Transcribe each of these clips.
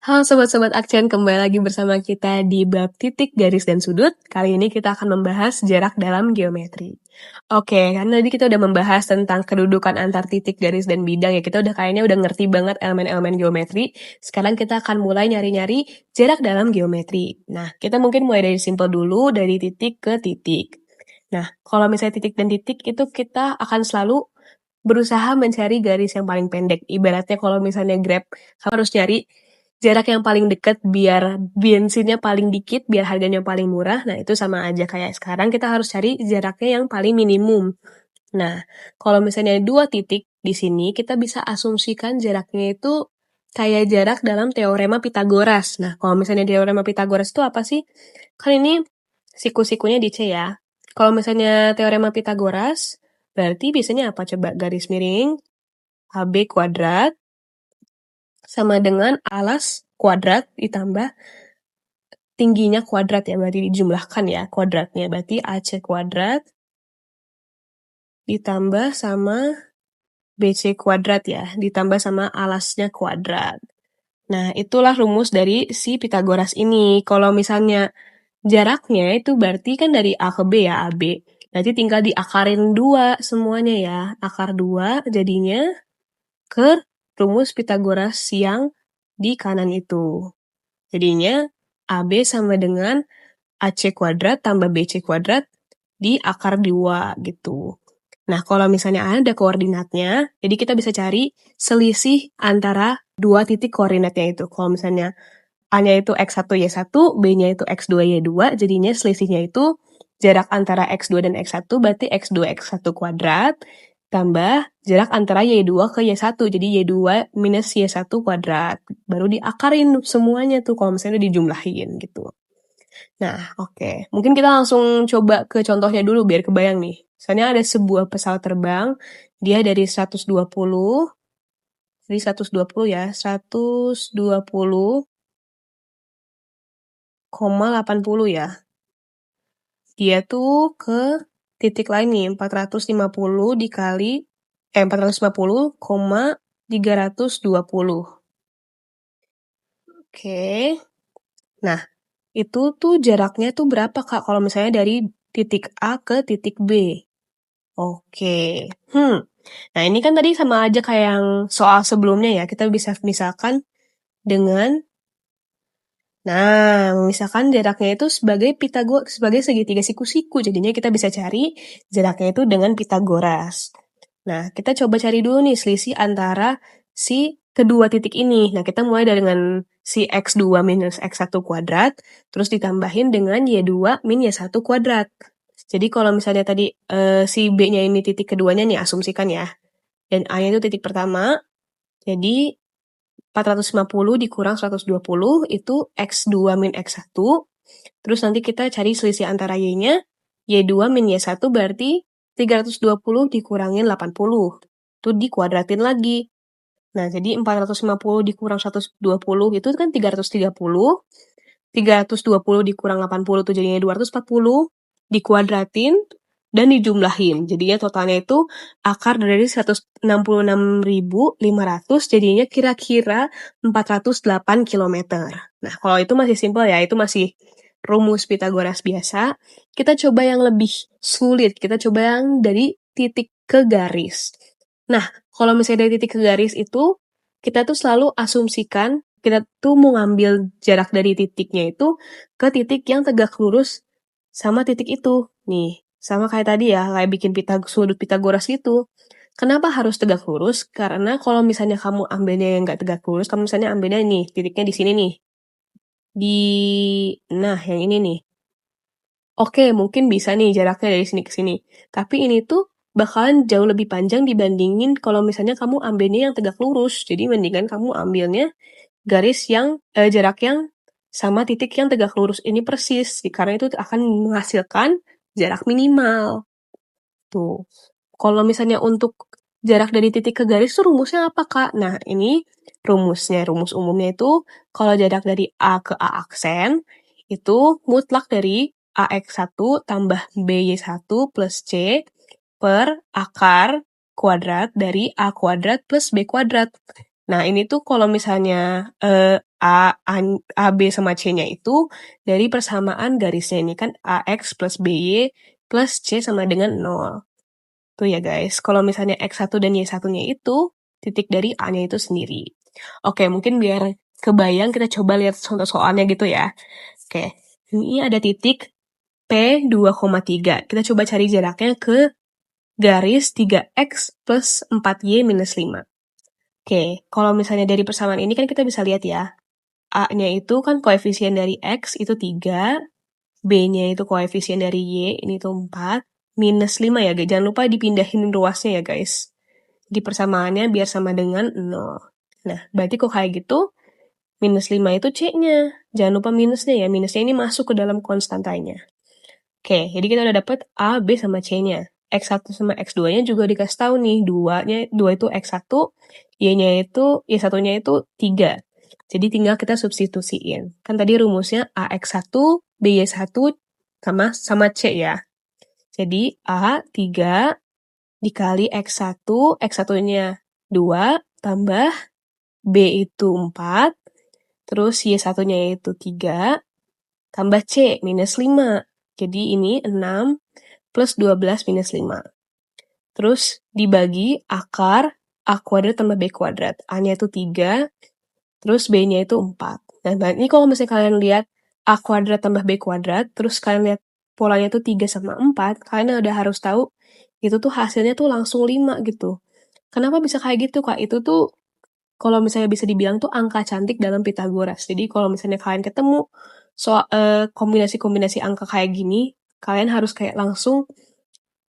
Halo sobat-sobat Akcen, kembali lagi bersama kita di bab titik, garis, dan sudut. Kali ini kita akan membahas jarak dalam geometri. Oke, kan tadi kita udah membahas tentang kedudukan antar titik, garis, dan bidang ya. Kita kayaknya udah ngerti banget elemen-elemen geometri. Sekarang kita akan mulai nyari-nyari jarak dalam geometri. Nah, kita mungkin mulai dari simpel dulu, dari titik ke titik. Nah, kalau misalnya titik dan titik itu kita akan selalu berusaha mencari garis yang paling pendek. Ibaratnya kalau misalnya Grab, kamu harus nyari jarak yang paling dekat biar bensinnya paling dikit, biar harganya paling murah. Nah, itu sama aja kayak sekarang kita harus cari jaraknya yang paling minimum. Nah, kalau misalnya dua titik di sini, kita bisa asumsikan jaraknya itu kayak jarak dalam teorema Pitagoras. Nah, kalau misalnya teorema Pitagoras itu apa sih? Kan ini siku-sikunya di C ya. Kalau misalnya teorema Pitagoras, berarti biasanya apa? Coba garis miring, AB kuadrat, sama dengan alas kuadrat ditambah tingginya kuadrat ya, berarti dijumlahkan ya kuadratnya. Berarti AC kuadrat ditambah sama BC kuadrat ya, ditambah sama alasnya kuadrat. Nah, itulah rumus dari si Pitagoras ini. Kalau misalnya jaraknya itu berarti kan dari A ke B ya, AB. Berarti tinggal diakarin 2 semuanya ya. Akar 2 jadinya ke rumus Pitagoras yang di kanan itu. Jadinya AB sama dengan AC kuadrat tambah BC kuadrat di akar 2 gitu. Nah, kalau misalnya ada koordinatnya, jadi kita bisa cari selisih antara dua titik koordinatnya itu. Kalau misalnya A-nya itu X1, Y1, B-nya itu X2, Y2, jadinya selisihnya itu jarak antara X2 dan X1, berarti X2, X1 kuadrat, tambah jarak antara Y2 ke Y1, jadi Y2 minus Y1 kuadrat. Baru diakarin semuanya tuh kalau misalnya dijumlahin gitu. Nah, oke. Mungkin kita langsung coba ke contohnya dulu biar kebayang nih. Misalnya ada sebuah pesawat terbang, dia dari 120, jadi 120 ya, 120,80 ya. Dia tuh ke titik lain nih, 450 dikali, 450,320. Oke. Nah, itu tuh jaraknya tuh berapa, Kak, kalau misalnya dari titik A ke titik B? Oke. Nah, ini kan tadi sama aja kayak yang soal sebelumnya ya. Kita bisa misalkan dengan misalkan jaraknya itu sebagai segitiga siku-siku. Jadinya kita bisa cari jaraknya itu dengan Pitagoras. Nah, kita coba cari dulu nih selisih antara si kedua titik ini. Nah, kita mulai dengan si X2 minus X1 kuadrat, terus ditambahin dengan Y2 min Y1 kuadrat. Jadi kalau misalnya tadi si B-nya ini titik keduanya nih, asumsikan ya. Dan A-nya itu titik pertama, jadi 450 dikurang 120 itu X2 min X1. Terus nanti kita cari selisih antara Y-nya, Y2 min Y1 berarti 320 dikurangin 80. Itu dikuadratin lagi. Nah, jadi 450 dikurang 120 itu kan 330. 320 dikurang 80 itu jadinya 240. Dikuadratin dan dijumlahin. Jadinya totalnya itu akar dari 166.500 jadinya kira-kira 408 km. Nah, kalau itu masih simpel ya, itu masih rumus Pitagoras biasa. Kita coba yang lebih sulit, kita coba yang dari titik ke garis. Nah, kalau misalnya dari titik ke garis itu, kita tuh selalu asumsikan, kita tuh mau ngambil jarak dari titiknya itu ke titik yang tegak lurus sama titik itu. Nih, sama kayak tadi ya, kayak bikin sudut Pitagoras gitu. Kenapa harus tegak lurus? Karena kalau misalnya kamu ambilnya yang nggak tegak lurus, kamu misalnya ambilnya nih, titiknya di sini nih. Yang ini nih. Oke, mungkin bisa nih jaraknya dari sini ke sini. Tapi ini tuh bakalan jauh lebih panjang dibandingin kalau misalnya kamu ambilnya yang tegak lurus. Jadi mendingan kamu ambilnya jarak yang sama titik yang tegak lurus ini persis. Karena itu akan menghasilkan jarak minimal. Tuh. Kalau misalnya untuk jarak dari titik ke garis tuh rumusnya apa, Kak? Nah, ini rumusnya. Rumus umumnya itu kalau jarak dari A ke A aksen itu mutlak dari AX1 tambah BY1 plus C per akar kuadrat dari A kuadrat plus B kuadrat. Nah, ini tuh kalau misalnya AB sama C-nya itu dari persamaan garisnya ini kan AX plus BY plus C sama dengan 0. Tuh ya guys, kalau misalnya X1 dan Y1-nya itu titik dari A-nya itu sendiri. Oke, mungkin biar kebayang kita coba lihat contoh soalnya gitu ya. Oke, ini ada titik P2,3. Kita coba cari jaraknya ke garis 3X plus 4Y minus 5. Oke, kalau misalnya dari persamaan ini kan kita bisa lihat ya, A-nya itu kan koefisien dari X itu 3, B-nya itu koefisien dari Y, ini tuh 4, minus 5 ya guys. Jangan lupa dipindahin ruasnya ya guys. Di persamaannya biar sama dengan 0. Nah, berarti kok kayak gitu, minus 5 itu C-nya. Jangan lupa minusnya ya, minusnya ini masuk ke dalam konstantanya. Oke, jadi kita udah dapet A, B, sama C-nya. X1 sama X2-nya juga dikasih tahu nih, 2 itu X1, Y1-nya itu 3. Jadi tinggal kita substitusiin. Kan tadi rumusnya AX1, BY1, sama C ya. Jadi A 3 dikali X1, X1-nya 2, tambah B itu 4, terus Y1-nya itu 3, tambah C minus 5. Jadi ini 6 plus 12 minus 5. Terus dibagi akar A kuadrat tambah B kuadrat. A-nya itu 3, terus B-nya itu 4. Nah, ini kalau misalnya kalian lihat A kuadrat tambah B kuadrat, terus kalian lihat polanya itu 3 sama 4, kalian udah harus tahu itu tuh hasilnya tuh langsung 5 gitu. Kenapa bisa kayak gitu, Kak? Itu tuh kalau misalnya bisa dibilang tuh angka cantik dalam Pitagoras. Jadi kalau misalnya kalian ketemu kombinasi-kombinasi angka kayak gini, kalian harus kayak langsung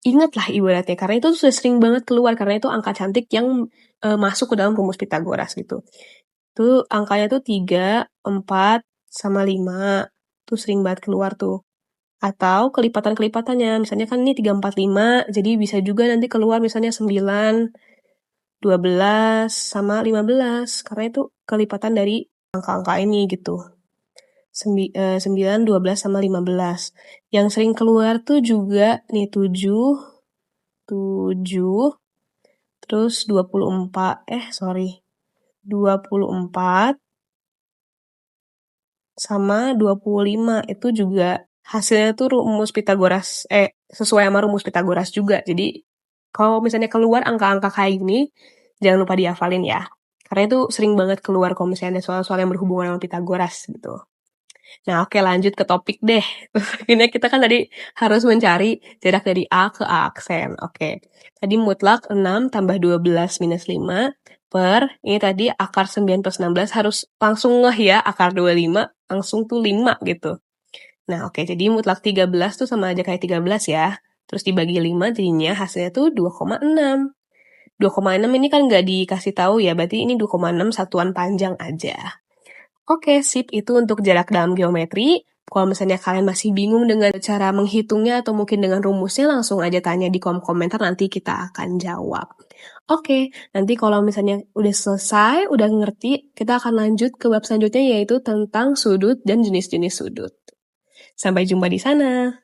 ingat lah ibaratnya, karena itu sudah sering banget keluar, karena itu angka cantik yang masuk ke dalam rumus Pitagoras gitu. Tuh angkanya tuh 3, 4, sama 5. Tuh sering banget keluar tuh. Atau kelipatan-kelipatannya, misalnya kan ini 3, 4, 5, jadi bisa juga nanti keluar misalnya 9, 12, sama 15, karena itu kelipatan dari angka-angka ini gitu. 9, 12, sama 15. Yang sering keluar tuh juga nih 7, terus 24, 24, sama 25. Itu juga hasilnya tuh rumus Pitagoras, sesuai sama rumus Pitagoras juga. Jadi, kalau misalnya keluar angka-angka kayak gini, jangan lupa dihafalin ya. Karena itu sering banget keluar kalau misalnya ada soal-soal yang berhubungan sama Pitagoras gitu. Nah, oke, lanjut ke topik deh. Ini kita kan tadi harus mencari jarak dari A ke A aksen. Oke. Tadi mutlak 6 tambah 12 minus 5 per, ini tadi akar 9 plus 16 harus langsung ngeh ya, akar 25 langsung tuh 5 gitu. Nah, oke, jadi mutlak 13 tuh sama aja kayak 13 ya. Terus dibagi 5 jadinya hasilnya tuh 2,6. 2,6 ini kan nggak dikasih tahu ya, berarti ini 2,6 satuan panjang aja. Oke, sip. Itu untuk jarak dalam geometri. Kalau misalnya kalian masih bingung dengan cara menghitungnya atau mungkin dengan rumusnya, langsung aja tanya di kolom komentar, nanti kita akan jawab. Oke, nanti kalau misalnya udah selesai, udah ngerti, kita akan lanjut ke bab selanjutnya, yaitu tentang sudut dan jenis-jenis sudut. Sampai jumpa di sana.